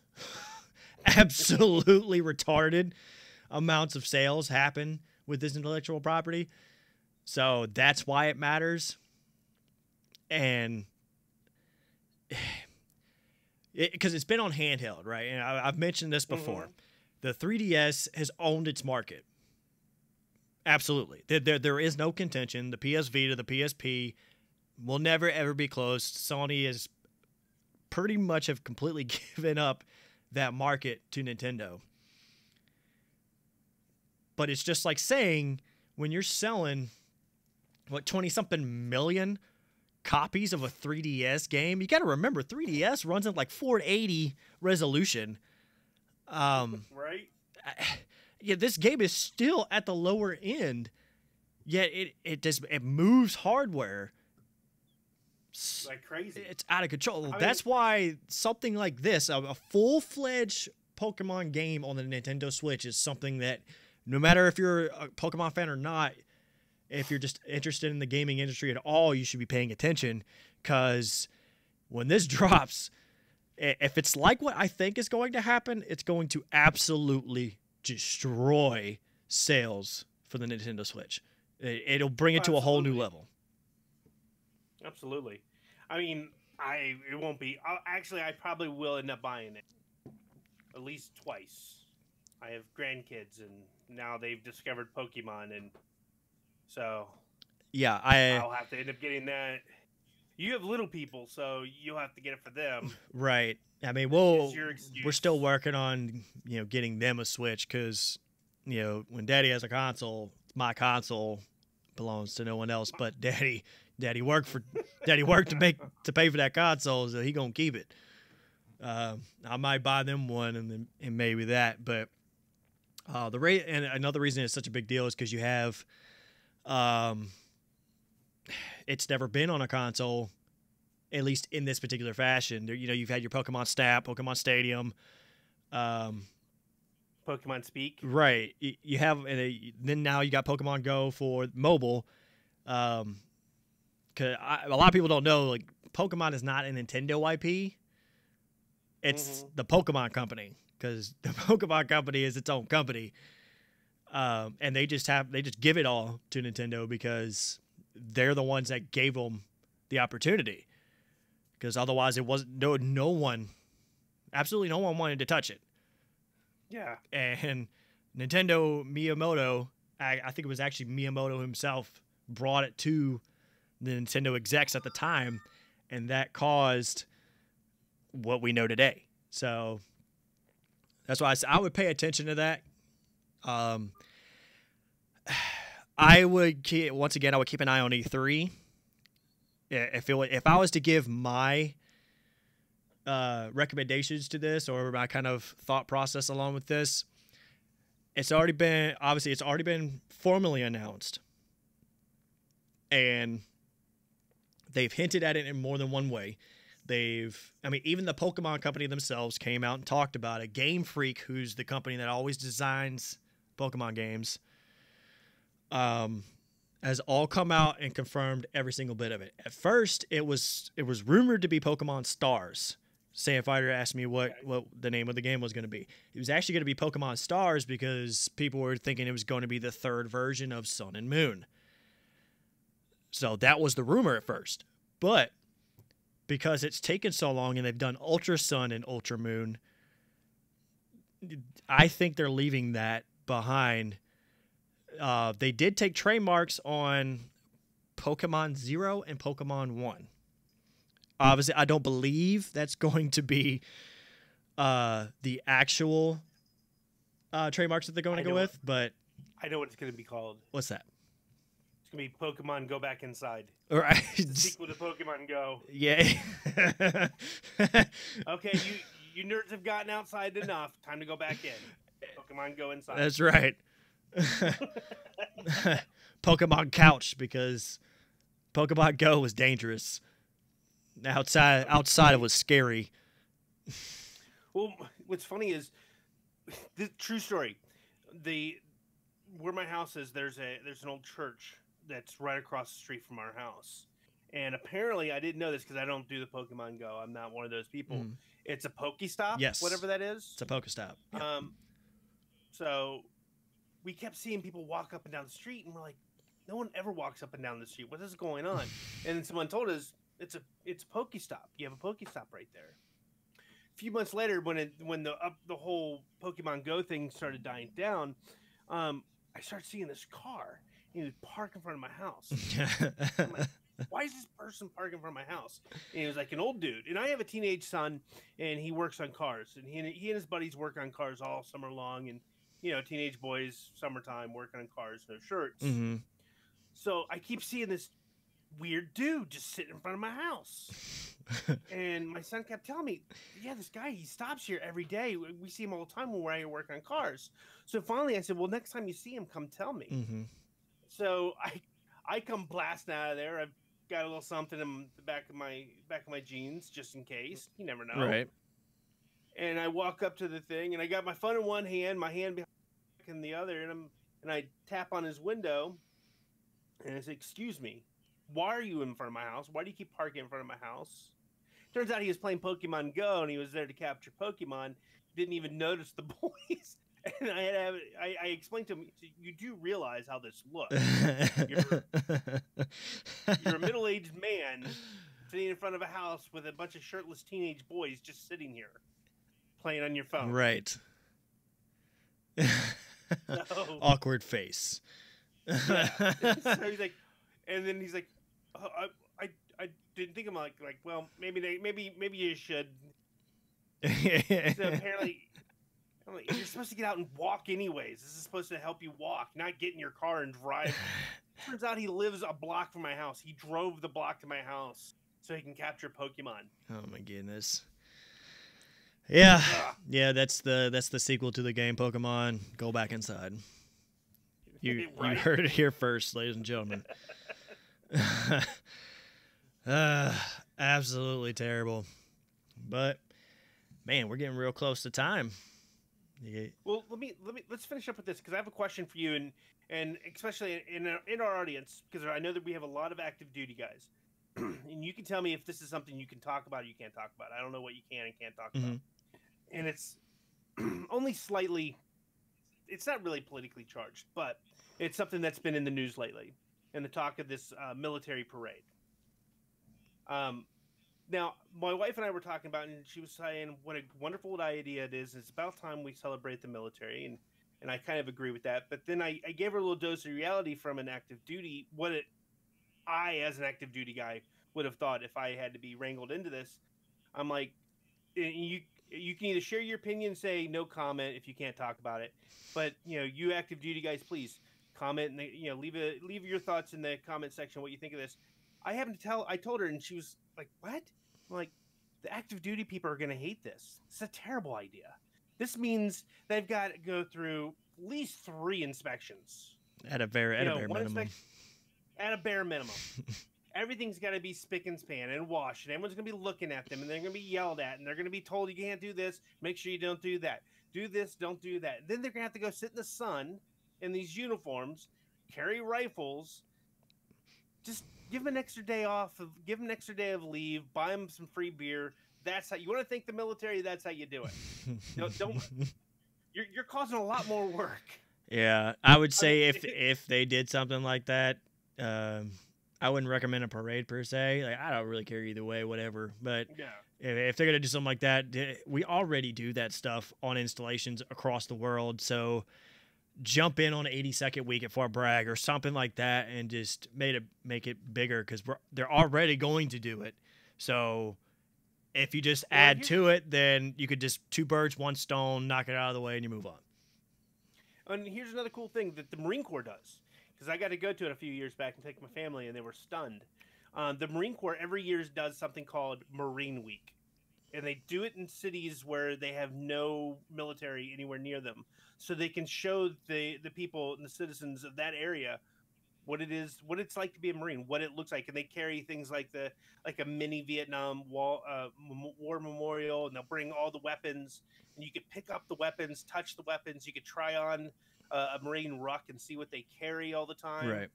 absolutely retarded amounts of sales happen with this intellectual property. So that's why it matters. And because it's been on handheld, right? And I've mentioned this before. Mm-hmm. The 3DS has owned its market. Absolutely. There is no contention. The PS Vita, the PSP will never, ever be close. Sony is pretty much have completely given up that market to Nintendo. But it's just like saying when you're selling, 20-something million copies of a 3DS game, you got to remember 3DS runs at like 480 resolution. Right? Yeah, this game is still at the lower end, yet it moves hardware like crazy. It's out of control. I mean, that's why something like this, a full-fledged Pokemon game on the Nintendo Switch, is something that no matter if you're a Pokemon fan or not, if you're just interested in the gaming industry at all, you should be paying attention, because when this drops, if it's like what I think is going to happen, it's going to absolutely destroy sales for the Nintendo Switch. It'll bring it to a whole new level. Absolutely. I mean, it won't be. I probably will end up buying it at least twice. I have grandkids, and now they've discovered Pokemon, and so yeah, I'll have to end up getting that. You have little people, so you'll have to get it for them. Right. I mean, we're still working on getting them a Switch, because when Daddy has a console, my console belongs to no one else but Daddy. Daddy worked to pay for that console, so he gonna keep it. I might buy them one and maybe that, but and another reason it's such a big deal is because you have it's never been on a console, at least in this particular fashion. You've had your Pokemon Snap, Pokemon Stadium, Pokemon Speak. Right. You have, then now you got Pokemon Go for mobile. Cause a lot of people don't know, like, Pokemon is not a Nintendo IP. It's the Pokemon Company, because the Pokemon Company is its own company. And they just give it all to Nintendo because they're the ones that gave them the opportunity. Because otherwise it wasn't, absolutely no one wanted to touch it. Yeah. And Nintendo Miyamoto, I think it was actually Miyamoto himself, brought it to the Nintendo execs at the time, and that caused what we know today. So that's why I would pay attention to that. I would keep an eye on E3. If I was to give my recommendations to this, or my kind of thought process along with this, it's already been formally announced, and they've hinted at it in more than one way. Even the Pokemon Company themselves came out and talked about it. Game Freak, who's the company that always designs Pokemon games, has all come out and confirmed every single bit of it. At first, it was rumored to be Pokemon Stars. Sam Fighter asked me what the name of the game was going to be. It was actually going to be Pokemon Stars because people were thinking it was going to be the third version of Sun and Moon. So that was the rumor at first. But because it's taken so long and they've done Ultra Sun and Ultra Moon, I think they're leaving that behind. They did take trademarks on Pokemon 0 and Pokemon 1. Obviously, I don't believe that's going to be the actual trademarks that they're going to go with, but I know what it's going to be called. What's that? It's going to be Pokemon Go Back Inside. All right. The sequel to Pokemon Go. Yeah. Okay, you nerds have gotten outside enough. Time to go back in. Pokemon Go Inside. That's right. Pokemon Couch, because Pokemon Go was dangerous. Outside it was scary. Well, what's funny is, this true story. Where my house is, there's an old church that's right across the street from our house, and apparently I didn't know this because I don't do the Pokemon Go. I'm not one of those people. It's a Pokestop, yes, whatever that is. It's a Pokestop. Yeah. So we kept seeing people walk up and down the street, and we're like, no one ever walks up and down the street. What is going on? And then someone told us it's a Pokestop. You have a Pokestop right there. A few months later, when the whole Pokemon Go thing started dying down, I started seeing this car. He was parked in front of my house. I'm like, why is this person parking in front of my house? And he was like an old dude. And I have a teenage son, and he works on cars. And he and his buddies work on cars all summer long. And, teenage boys, summertime, working on cars, no shirts. Mm-hmm. So I keep seeing this weird dude just sitting in front of my house. And my son kept telling me, yeah, this guy, he stops here every day. We see him all the time when we're out here working on cars. So finally I said, well, next time you see him, come tell me. Mm-hmm. So I come blasting out of there. I've got a little something in the back of my jeans just in case. You never know. Right. And I walk up to the thing, and I got my phone in one hand, my hand in the other, and I tap on his window, and I say, excuse me, why are you in front of my house? Why do you keep parking in front of my house? Turns out he was playing Pokemon Go, and he was there to capture Pokemon. Didn't even notice the boys. And I explained to him, you do realize how this looks. You're a middle-aged man sitting in front of a house with a bunch of shirtless teenage boys just sitting here playing on your phone. Right. So, awkward face. Yeah. So he's like, and then he's like, oh, I didn't think. I'm like, well, maybe you should. So apparently, I'm like, you're supposed to get out and walk anyways. This is supposed to help you walk, not get in your car and drive. Turns out he lives a block from my house. He drove the block to my house so he can capture Pokemon. Oh my goodness. Yeah. Yeah, that's the sequel to the game Pokemon Go Back Inside. You heard it here first, ladies and gentlemen. Absolutely terrible. But man, we're getting real close to time. Yeah. Well, let's finish up with this, because I have a question for you, and especially in our audience, because I know that we have a lot of active duty guys, and you can tell me if this is something you can talk about or you can't talk about. I don't know what you can and can't talk about, and it's only slightly. It's not really politically charged, but it's something that's been in the news lately, and the talk of this military parade. Now, my wife and I were talking about it, and she was saying what a wonderful idea it is. It's about time we celebrate the military, and I kind of agree with that. But then I gave her a little dose of reality from an active duty, I, as an active duty guy, would have thought if I had to be wrangled into this. I'm like, you can either share your opinion, say no comment if you can't talk about it. But, you active duty guys, please comment, and leave your thoughts in the comment section what you think of this. I told her, and she was like, what? I'm like, the active duty people are going to hate this. It's a terrible idea. This means they've got to go through at least 3 inspections. At a bare minimum. At a bare minimum. Everything's got to be spick and span and washed, and everyone's going to be looking at them, and they're going to be yelled at, and they're going to be told you can't do this, make sure you don't do that. Do this, don't do that. Then they're going to have to go sit in the sun in these uniforms, carry rifles, just give them an extra day off, give them an extra day of leave, buy them some free beer. That's how you want to thank the military. That's how you do it. You're causing a lot more work. Yeah, I would say if they did something like that, I wouldn't recommend a parade per se. Like, I don't really care either way, whatever. But if they're gonna do something like that, we already do that stuff on installations across the world. So jump in on 82nd week at Fort Bragg or something like that, and just make it bigger, because they're already going to do it. So if you just add to it, then you could just 2 birds, 1 stone, knock it out of the way, and you move on. And here's another cool thing that the Marine Corps does, because I got to go to it a few years back and take my family, and they were stunned. The Marine Corps every year does something called Marine Week, and they do it in cities where they have no military anywhere near them, so they can show the people and the citizens of that area what it's like to be a Marine, what it looks like. And they carry things like a mini Vietnam war memorial, and they'll bring all the weapons, and you could pick up the weapons, touch the weapons. You could try on a Marine ruck and see what they carry all the time. Right.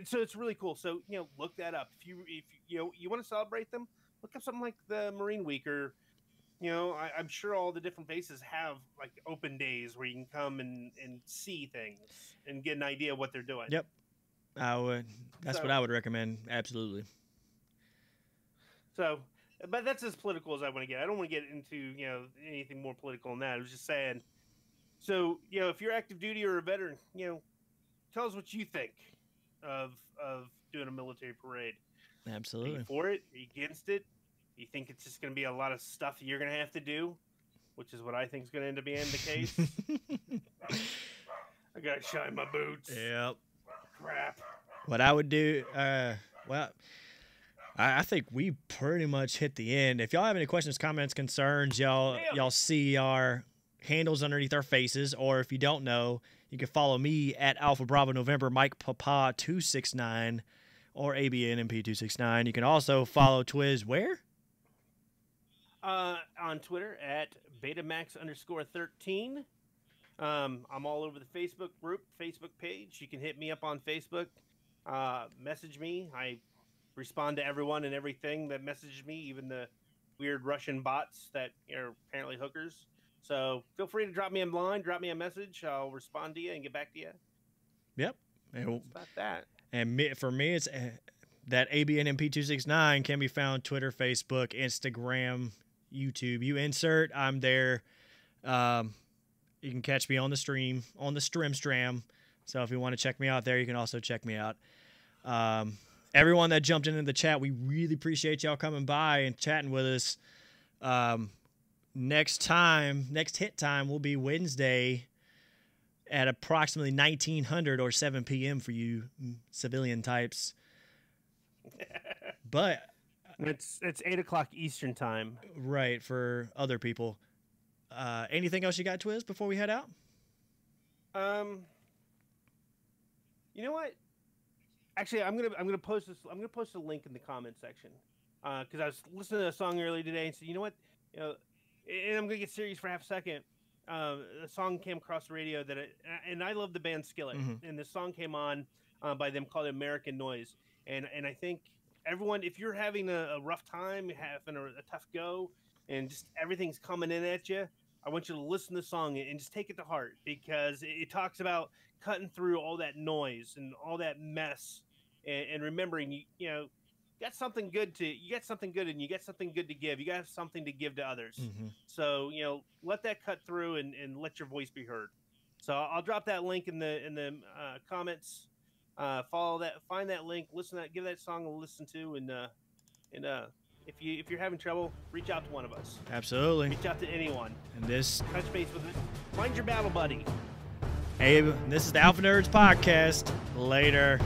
So it's really cool. So, look that up. If you want to celebrate them, look up something like the Marine Week, or, I'm sure all the different bases have like open days where you can come and see things and get an idea of what they're doing. Yep. That's what I would recommend. Absolutely. So, but that's as political as I want to get. I don't want to get into anything more political than that. I was just saying. So if you're active duty or a veteran, tell us what you think of doing a military parade. Absolutely. Are you for it? Are you against it? Do you think it's just going to be a lot of stuff you're going to have to do, which is what I think is going to end up being the case? I got to shine my boots. Yep. Crap. What I would do, I think we pretty much hit the end. If y'all have any questions, comments, concerns, y'all see our handles underneath our faces, or if you don't know, you can follow me at Alpha Bravo November Mike Papa 269 or ABNMP 269. You can also follow Twiz where? On Twitter at Betamax_13. I'm all over the Facebook group, Facebook page. You can hit me up on Facebook. Message me. I respond to everyone and everything that messages me, even the weird Russian bots that are apparently hookers. So feel free to drop me a line, drop me a message. I'll respond to you and get back to you. Yep. That's about that. And for me, it's that ABNMP269 can be found Twitter, Facebook, Instagram, YouTube. You insert, I'm there. You can catch me on the stream, on the Stram. So if you want to check me out there, you can also check me out. Everyone that jumped into the chat, we really appreciate y'all coming by and chatting with us. Next hit time will be Wednesday at approximately 1900 or 7 p.m. for you civilian types. But it's 8 o'clock Eastern time. Right, for other people. Anything else you got, Twiz, before we head out? You know what? Actually, I'm gonna post this. I'm gonna post a link in the comment section because I was listening to a song earlier today and said, you know what, and I'm gonna get serious for half a second. A song came across the radio and I love the band Skillet, and this song came on by them called American Noise, and I think everyone, if you're having a rough time, having a tough go, and just everything's coming in at you, I want you to listen to the song and just take it to heart, because it talks about cutting through all that noise and all that mess, and remembering you got something good and you got something good to give. You got something to give to others. So let that cut through and let your voice be heard. So I'll drop that link in the comments. Follow that, find that link, listen to that, give that song a listen to, and if you're having trouble, reach out to one of us. Absolutely. Reach out to anyone. And this, touch base with it. Find your battle buddy. Abe, this is the Alpha Nerds Podcast. Later.